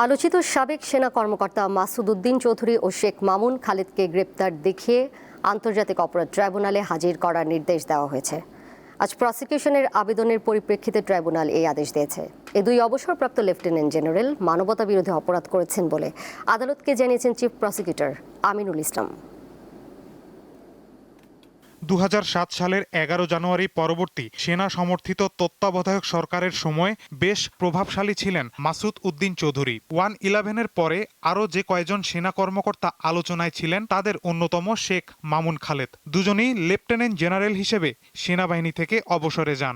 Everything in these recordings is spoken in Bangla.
আলোচিত সাবেক সেনা কর্মকর্তা মাসুদ উদ্দিন চৌধুরী ও শেখ মামুন খালেদকে গ্রেপ্তার দেখিয়ে আন্তর্জাতিক অপরাধ ট্রাইব্যুনালে হাজির করার নির্দেশ দেওয়া হয়েছে। আজ প্রসিকিউশনের আবেদনের পরিপ্রেক্ষিতে ট্রাইব্যুনাল এই আদেশ দিয়েছে। এই দুই অবসরপ্রাপ্ত লেফটেন্যান্ট জেনারেল মানবতা বিরোধী অপরাধ করেছেন বলে আদালতকে জানিয়েছেন চিফ প্রসিকিউটর আমিনুল ইসলাম। 2007 সালের 11 জানুয়ারি পরবর্তী সেনা সমর্থিত তত্ত্বাবধায়ক সরকারের সময় বেশ প্রভাবশালী ছিলেন মাসুদ উদ্দিন চৌধুরী। 111-এর পরে আরও যে কয়েকজন সেনা কর্মকর্তা আলোচনায় ছিলেন তাদের অন্যতম শেখ মামুন খালেদ। দুজনেই লেফটেন্যান্ট জেনারেল হিসেবে সেনাবাহিনী থেকে অবসরে যান।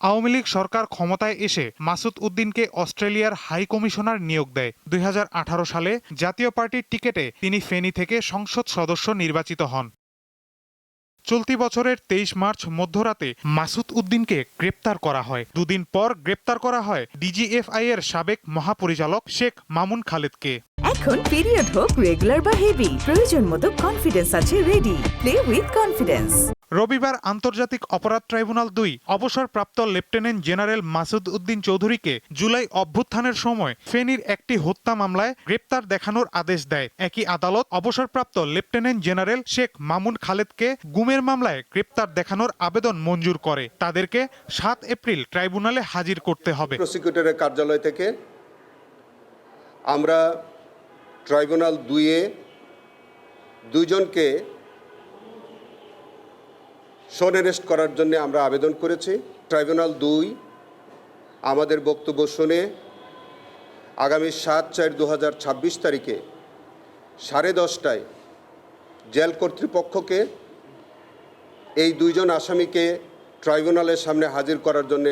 আওয়ামী লীগ সরকার ক্ষমতায় এসে মাসুদ উদ্দিনকে অস্ট্রেলিয়ার হাই কমিশনার নিয়োগ দেয়। 2018 সালে জাতীয় পার্টির টিকেটে তিনি ফেনী থেকে সংসদ সদস্য নির্বাচিত হন। চলতি বছরের 23 মার্চ মধ্যরাতে মাসুদ উদ্দিনকে গ্রেপ্তার করা হয়। দুদিন পর গ্রেপ্তার করা হয় ডিজিএফআই এর সাবেক মহাপরিচালক শেখ মামুন খালেদকে। এখন পিরিয়ড হোক রেগুলার বা হেভি, প্রয়োজন মতো কনফিডেন্স আছে রেডি। Play with confidence. রবিবার আন্তর্জাতিক অপরাধ ট্রাইব্যুনাল 2 অবসরপ্রাপ্ত লেফটেন্যান্ট জেনারেল মাসুদ উদ্দিন চৌধুরীকে জুলাই অভ্যুত্থানের সময় ফেনীর একটি হত্যা মামলায় গ্রেপ্তার দেখানোর আদেশ দেয়। একই আদালত অবসরপ্রাপ্ত লেফটেন্যান্ট জেনারেল শেখ মামুন খালেদকে গুমের মামলায় গ্রেপ্তার দেখানোর আবেদন মঞ্জুর করে। তাদেরকে 7 এপ্রিল ট্রাইব্যুনালে হাজির করতে হবে। প্রসিকিউটরের কার্যালয় থেকে আমরা ট্রাইব্যুনাল 2-এ দুইজনকে শোন অ্যারেস্ট করার জন্য আমরা আবেদন করেছি। ট্রাইব্যুনাল 2 আমাদের বক্তব্য শুনে আগামী 7/4/2026 তারিখে 10:30টায় জেল কর্তৃপক্ষকে এই দুইজন আসামিকে ট্রাইব্যুনালের সামনে হাজির করার জন্য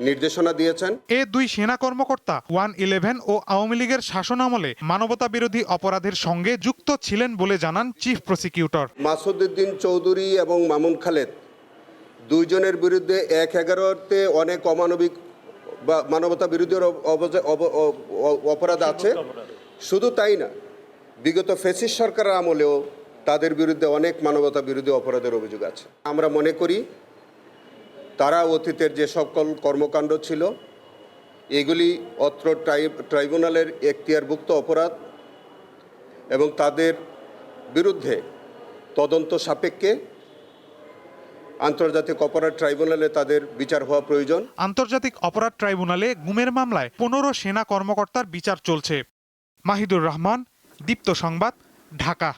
নির্দেশনা দিয়েছেন। এই দুই সেনা কর্মকর্তা 111 ও আওয়ামী লীগের শাসনামলে মানবতা বিরোধী অপরাধের সঙ্গে যুক্ত ছিলেন বলে জানান চিফ প্রসিকিউটর। মাসুদ উদ্দিন চৌধুরী এবং মামুন খালেদ দুইজনের বিরুদ্ধে 1/11-তে অনেক অমানবিক বা মানবতা বিরোধী অপরাধ আছে। শুধু তাই না, বিগত ফ্যাসিস্ট সরকারের আমলেও তাদের বিরুদ্ধে অনেক মানবতা বিরোধী অপরাধের অভিযোগ আছে। আমরা মনে করি তারা অতীতের যে সকল কর্মকাণ্ড ছিল এগুলি অত্র ট্রাইব্যুনালের এখতিয়ারভুক্ত অপরাধ এবং তাদের বিরুদ্ধে তদন্ত সাপেক্ষে আন্তর্জাতিক অপরাধ ট্রাইব্যুনালে তাদের বিচার হওয়া প্রয়োজন। আন্তর্জাতিক অপরাধ ট্রাইব্যুনালে গুমের মামলায় 15 সেনা কর্মকর্তার বিচার চলছে। মাহিদুর রহমান, দীপ্ত সংবাদ, ঢাকা।